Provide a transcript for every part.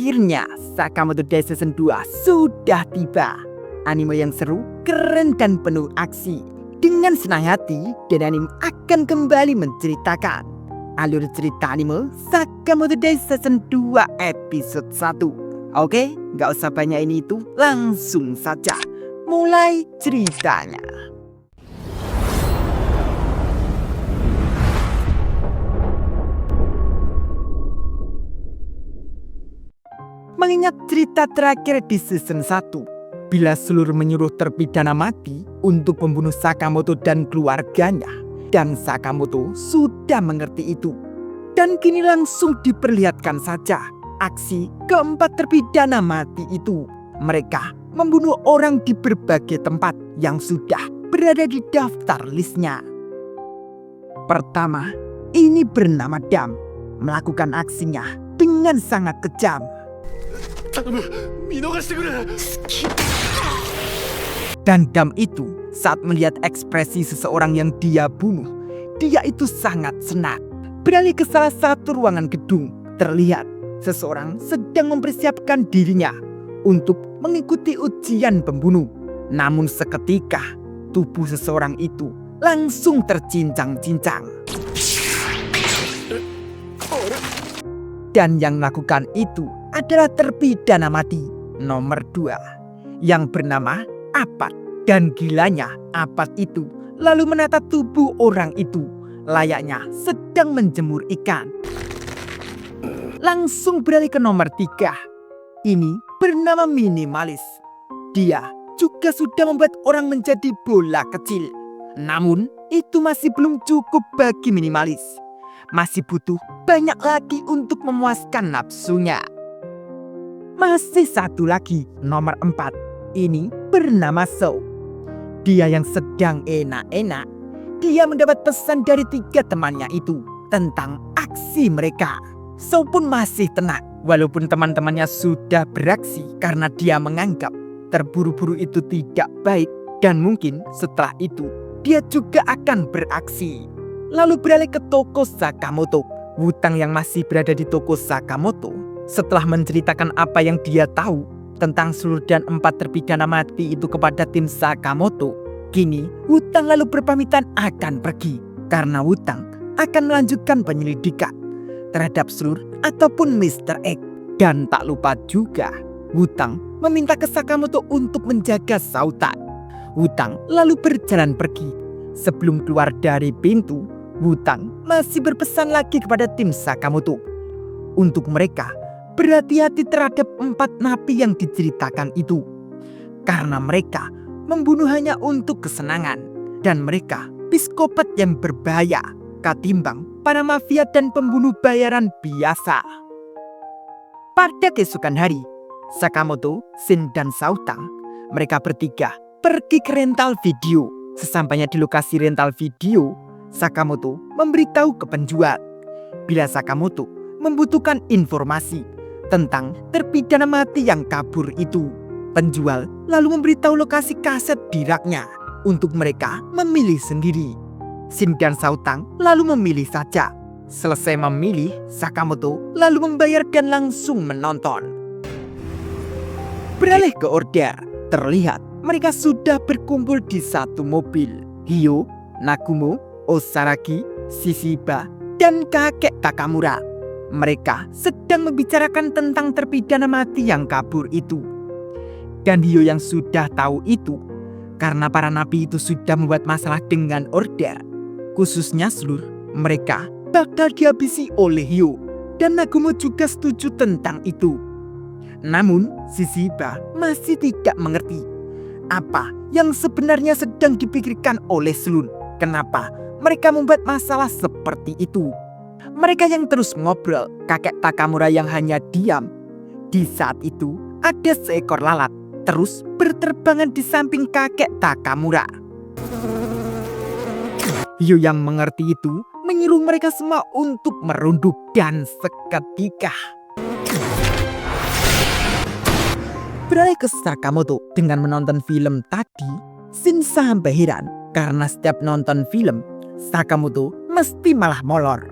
Akhirnya Sakamoto Days Season 2 sudah tiba. Anime yang seru, keren dan penuh aksi. Dengan senang hati, dan anime akan kembali menceritakan alur cerita anime Sakamoto Days Season 2 episode 1. Oke, gak usah banyak ini itu, langsung saja mulai ceritanya. Mengingat cerita terakhir di season 1, bila seluruh menyuruh terpidana mati untuk membunuh Sakamoto dan keluarganya, dan Sakamoto sudah mengerti itu. Dan kini langsung diperlihatkan saja aksi keempat terpidana mati itu. Mereka membunuh orang di berbagai tempat yang sudah berada di daftar listnya. Pertama, ini bernama Dam, melakukan aksinya dengan sangat kejam. Dan Dam itu saat melihat ekspresi seseorang yang dia bunuh, dia itu sangat senang. Beralih ke salah satu ruangan gedung, terlihat seseorang sedang mempersiapkan dirinya untuk mengikuti ujian pembunuh. Namun seketika tubuh seseorang itu langsung tercincang-cincang. Dan yang melakukan itu adalah terpidana mati nomor 2 yang bernama Apat. Dan gilanya Apat itu lalu menata tubuh orang itu layaknya sedang menjemur ikan. Langsung beralih ke nomor 3. Ini bernama Minimalis. Dia juga sudah membuat orang menjadi bola kecil. Namun itu masih belum cukup bagi Minimalis. Masih butuh banyak lagi untuk memuaskan nafsunya. Masih satu lagi, nomor 4. Ini bernama So. Dia yang sedang enak-enak. Dia mendapat pesan dari 3 temannya itu tentang aksi mereka. So pun masih tenang, walaupun teman-temannya sudah beraksi karena dia menganggap terburu-buru itu tidak baik. Dan mungkin setelah itu dia juga akan beraksi. Lalu beralih ke toko Sakamoto. Wutang yang masih berada di toko Sakamoto, setelah menceritakan apa yang dia tahu tentang seluruh dan 4 terpidana mati itu kepada tim Sakamoto, kini Wutang lalu berpamitan akan pergi. Karena Wutang akan melanjutkan penyelidikan terhadap seluruh ataupun Mr. X. Dan tak lupa juga, Wutang meminta ke Sakamoto untuk menjaga Sautan. Wutang lalu berjalan pergi. Sebelum keluar dari pintu, Wutang masih berpesan lagi kepada tim Sakamoto untuk mereka berhati-hati terhadap 4 napi yang diceritakan itu. Karena mereka membunuh hanya untuk kesenangan. Dan mereka psikopat yang berbahaya ketimbang para mafia dan pembunuh bayaran biasa. Pada keesokan hari, Sakamoto, Shin dan Sautang, mereka bertiga pergi ke rental video. Sesampainya di lokasi rental video, Sakamoto memberitahu ke penjual bila Sakamoto membutuhkan informasi tentang terpidana mati yang kabur itu. Penjual lalu memberitahu lokasi kaset di raknya untuk mereka memilih sendiri. Shin dan Sautang lalu memilih saja. Selesai memilih, Sakamoto lalu membayar dan langsung menonton. Beralih ke order, terlihat mereka sudah berkumpul di satu mobil. Hyo, Nagumo, Osaragi, Shishiba, dan kakek Takamura. Mereka sedang membicarakan tentang terpidana mati yang kabur itu. Dan Hyo yang sudah tahu itu, karena para napi itu sudah membuat masalah dengan order, khususnya seluruh mereka bakal dihabisi oleh Hyo. Dan Nagumo juga setuju tentang itu. Namun Shishiba masih tidak mengerti apa yang sebenarnya sedang dipikirkan oleh Slun. Kenapa mereka membuat masalah seperti itu? Mereka yang terus ngobrol, kakek Takamura yang hanya diam. Di saat itu ada seekor lalat terus berterbangan di samping kakek Takamura. Hyo yang mengerti itu menyuruh mereka semua untuk merunduk. Dan seketika beralih ke Sakamoto. Dengan menonton film tadi, Shin sampai heran karena setiap nonton film Sakamoto mesti malah molor.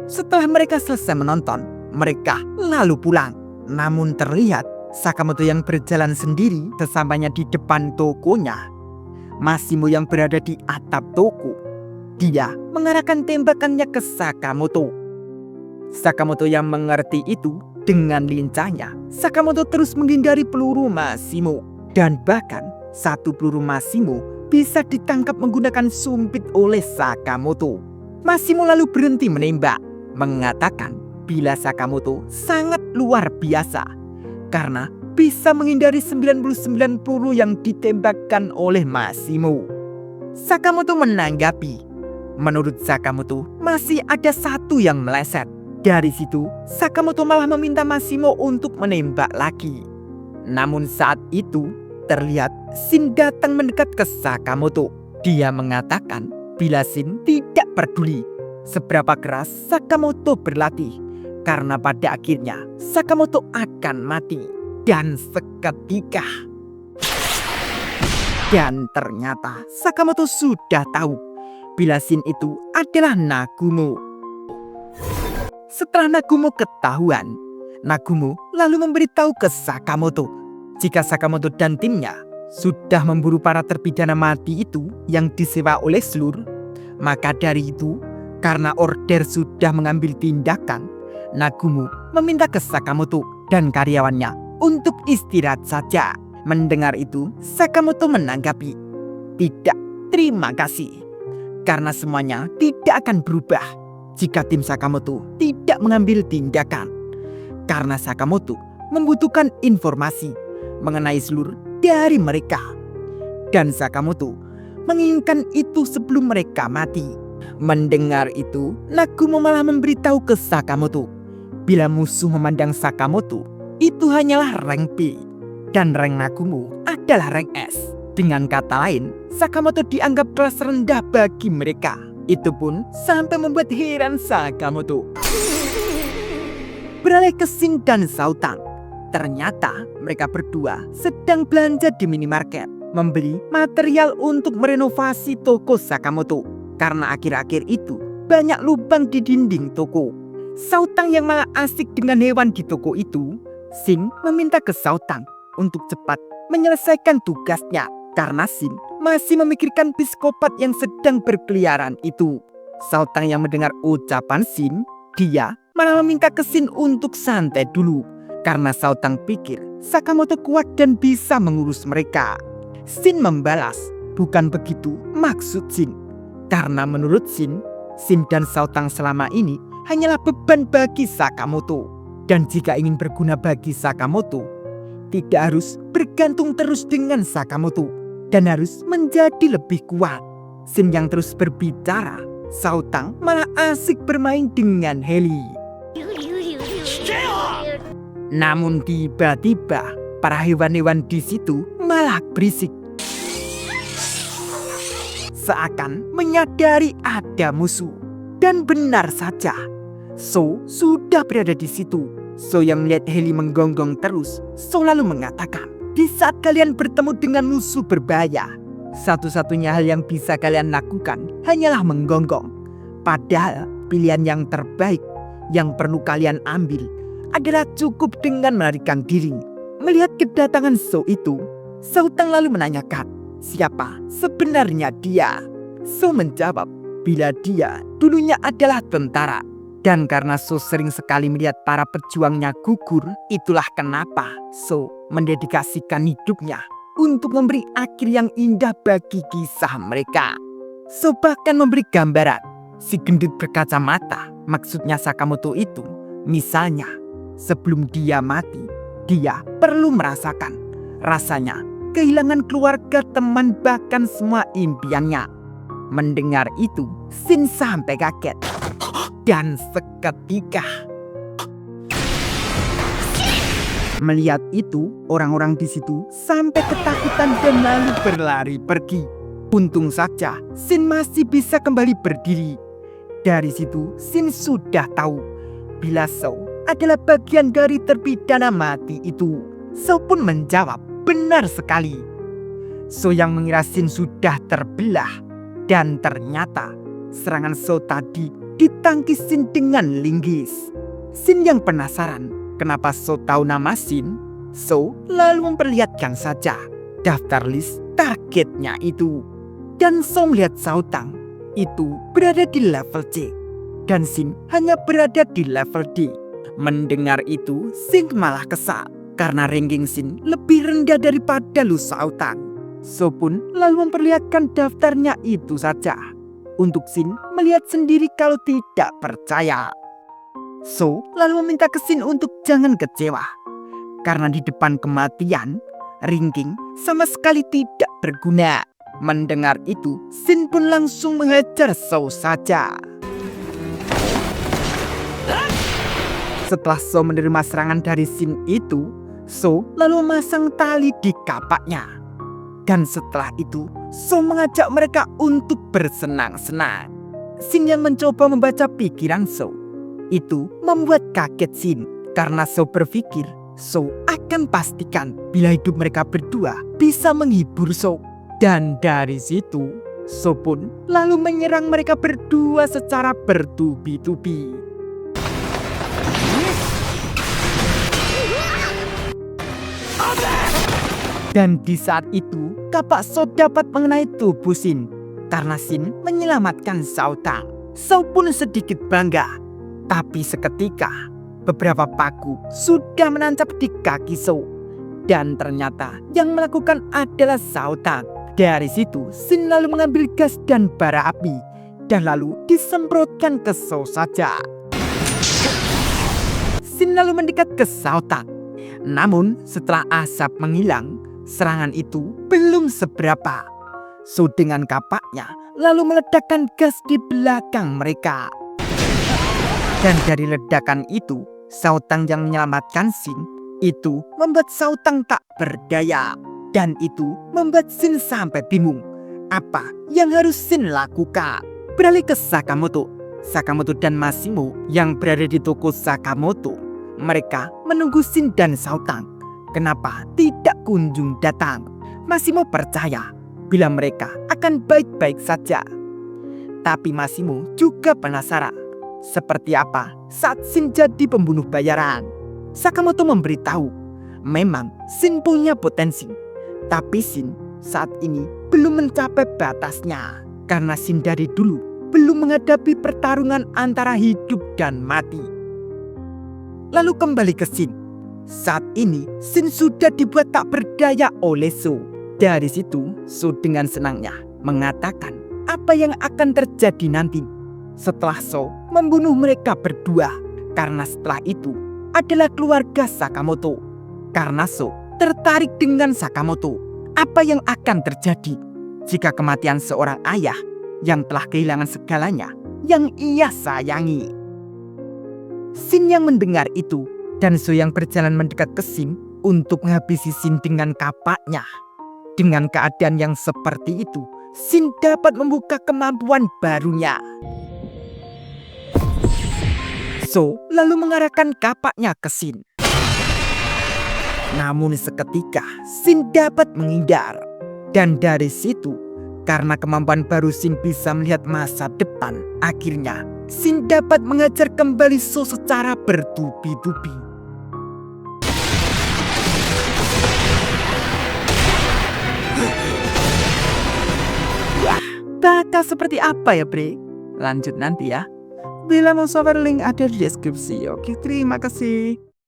Setelah mereka selesai menonton, mereka lalu pulang. Namun terlihat Sakamoto yang berjalan sendiri sesampainya di depan tokonya. Massimo yang berada di atap toko. Dia mengarahkan tembakannya ke Sakamoto. Sakamoto yang mengerti itu, dengan lincahnya Sakamoto terus menghindari peluru Massimo. Dan bahkan satu peluru Massimo bisa ditangkap menggunakan sumpit oleh Sakamoto. Massimo lalu berhenti menembak, mengatakan bila Sakamoto sangat luar biasa karena bisa menghindari 99 peluru yang ditembakkan oleh Massimo. Sakamoto menanggapi, menurut Sakamoto masih ada satu yang meleset. Dari situ Sakamoto malah meminta Massimo untuk menembak lagi. Namun saat itu terlihat Shin datang mendekat ke Sakamoto. Dia mengatakan bila Shin tidak peduli seberapa keras Sakamoto berlatih, karena pada akhirnya Sakamoto akan mati. Dan seketika, dan ternyata Sakamoto sudah tahu bila Shin itu adalah Nagumo. Setelah Nagumo ketahuan, Nagumo lalu memberitahu ke Sakamoto jika Sakamoto dan timnya sudah memburu para terpidana mati itu yang disewa oleh Slur. Maka dari itu, karena order sudah mengambil tindakan, Nagumo meminta ke Sakamoto dan karyawannya untuk istirahat saja. Mendengar itu, Sakamoto menanggapi, "Tidak, terima kasih. Karena semuanya tidak akan berubah jika tim Sakamoto tidak mengambil tindakan. Karena Sakamoto membutuhkan informasi mengenai Slur dari mereka. Dan Sakamoto menginginkan itu sebelum mereka mati." Mendengar itu, Nagumo malah memberitahu ke Sakamoto bila musuh memandang Sakamoto itu hanyalah rank B dan rank Nagumo adalah rank S. Dengan kata lain, Sakamoto dianggap kelas rendah bagi mereka. Itu pun sampai membuat heran Sakamoto. Beralih ke Shin dan Saotang. Ternyata mereka berdua sedang belanja di minimarket, membeli material untuk merenovasi toko Sakamoto. Karena akhir-akhir itu banyak lubang di dinding toko. Saotang yang malah asik dengan hewan di toko itu, Shin meminta ke Saotang untuk cepat menyelesaikan tugasnya karena Shin masih memikirkan psikopat yang sedang berkeliaran itu. Saotang yang mendengar ucapan Shin, dia malah meminta ke Shin untuk santai dulu karena Saotang pikir Sakamoto kuat dan bisa mengurus mereka. Shin membalas, bukan begitu maksud Shin. Karena menurut Shin, Shin dan Saotang selama ini hanyalah beban bagi Sakamoto. Dan jika ingin berguna bagi Sakamoto, tidak harus bergantung terus dengan Sakamoto dan harus menjadi lebih kuat. Shin yang terus berbicara, Saotang malah asik bermain dengan Heli. Namun tiba-tiba para hewan-hewan di situ malah berisik, seakan menyadari ada musuh. Dan benar saja, So sudah berada di situ. So yang melihat Heli menggonggong terus, So lalu mengatakan, "Di saat kalian bertemu dengan musuh berbahaya, satu-satunya hal yang bisa kalian lakukan hanyalah menggonggong. Padahal pilihan yang terbaik yang perlu kalian ambil adalah cukup dengan melarikan diri." Melihat kedatangan So itu, Saotang lalu menanyakan siapa sebenarnya dia. So menjawab bila dia dulunya adalah tentara. Dan karena So sering sekali melihat para pejuangnya gugur, itulah kenapa So mendedikasikan hidupnya untuk memberi akhir yang indah bagi kisah mereka. So bahkan memberi gambaran si gendut berkacamata, maksudnya Sakamoto itu. Misalnya, sebelum dia mati, dia perlu merasakan rasanya kehilangan keluarga, teman, bahkan semua impiannya. Mendengar itu, Shin sampai kaget. Dan seketika, melihat itu, orang-orang di situ sampai ketakutan dan lalu berlari pergi. Untung saja Shin masih bisa kembali berdiri. Dari situ Shin sudah tahu bila So adalah bagian dari terpidana mati itu. So pun menjawab, benar sekali. So yang mengira Shin sudah terbelah. Dan ternyata serangan So tadi ditangkis Shin dengan linggis. Shin yang penasaran kenapa So tahu nama Shin, So lalu memperlihatkan saja daftar list targetnya itu. Dan So melihat Shao Tang itu berada di level C dan Shin hanya berada di level D. Mendengar itu, Shin malah kesal karena ranking Shin lebih rendah daripada Lu Shao Tang. So pun lalu memperlihatkan daftarnya itu saja untuk Shin melihat sendiri kalau tidak percaya. So lalu meminta ke Shin untuk jangan kecewa karena di depan kematian, ranking sama sekali tidak berguna. Mendengar itu, Shin pun langsung menghajar So saja. Setelah So menerima serangan dari Shin itu, So lalu memasang tali di kapaknya. Dan setelah itu, So mengajak mereka untuk bersenang-senang. Shin yang mencoba membaca pikiran So itu membuat kaget Shin karena So berpikir So akan pastikan bila hidup mereka berdua bisa menghibur So. Dan dari situ, So pun lalu menyerang mereka berdua secara bertubi-tubi. Dan di saat itu, kapak So dapat mengenai tubuh Shin karena Shin menyelamatkan Shao Tang. So pun sedikit bangga. Tapi seketika, beberapa paku sudah menancap di kaki So. Dan ternyata yang melakukan adalah Shao Tang. Dari situ, Shin lalu mengambil gas dan bara api dan lalu disemprotkan ke So saja. Shin lalu mendekat ke Shao Tang. Namun setelah asap menghilang, serangan itu belum seberapa. So dengan kapaknya lalu meledakkan gas di belakang mereka. Dan dari ledakan itu, Shao Tang yang menyelamatkan Shin itu membuat Shao Tang tak berdaya. Dan itu membuat Shin sampai bingung apa yang harus Shin lakukan. Beralih ke Sakamoto. Sakamoto dan Masimo yang berada di toko Sakamoto. Mereka menunggu Shin dan Shao Tang. Kenapa tidak kunjung datang? Masimo percaya bila mereka akan baik-baik saja. Tapi Masimo juga penasaran seperti apa saat Shin jadi pembunuh bayaran. Sakamoto memberitahu memang Shin punya potensi. Tapi Shin saat ini belum mencapai batasnya karena Shin dari dulu belum menghadapi pertarungan antara hidup dan mati. Lalu kembali ke Shin. Saat ini Shin sudah dibuat tak berdaya oleh So. Dari situ So dengan senangnya mengatakan apa yang akan terjadi nanti setelah So membunuh mereka berdua. Karena setelah itu adalah keluarga Sakamoto. Karena So tertarik dengan Sakamoto. Apa yang akan terjadi jika kematian seorang ayah yang telah kehilangan segalanya yang ia sayangi? Shin yang mendengar itu dan So yang berjalan mendekat ke Shin untuk menghabisi Shin dengan kapaknya. Dengan keadaan yang seperti itu, Shin dapat membuka kemampuan barunya. So lalu mengarahkan kapaknya ke Shin. Namun seketika Shin dapat menghindar. Dan dari situ, karena kemampuan baru Shin bisa melihat masa depan, akhirnya Shin dapat mengajar kembali So secara bertubi-tubi. Wah, bakal seperti apa ya Bre? Lanjut nanti ya. Bila mau software link ada di deskripsi. Oke, terima kasih.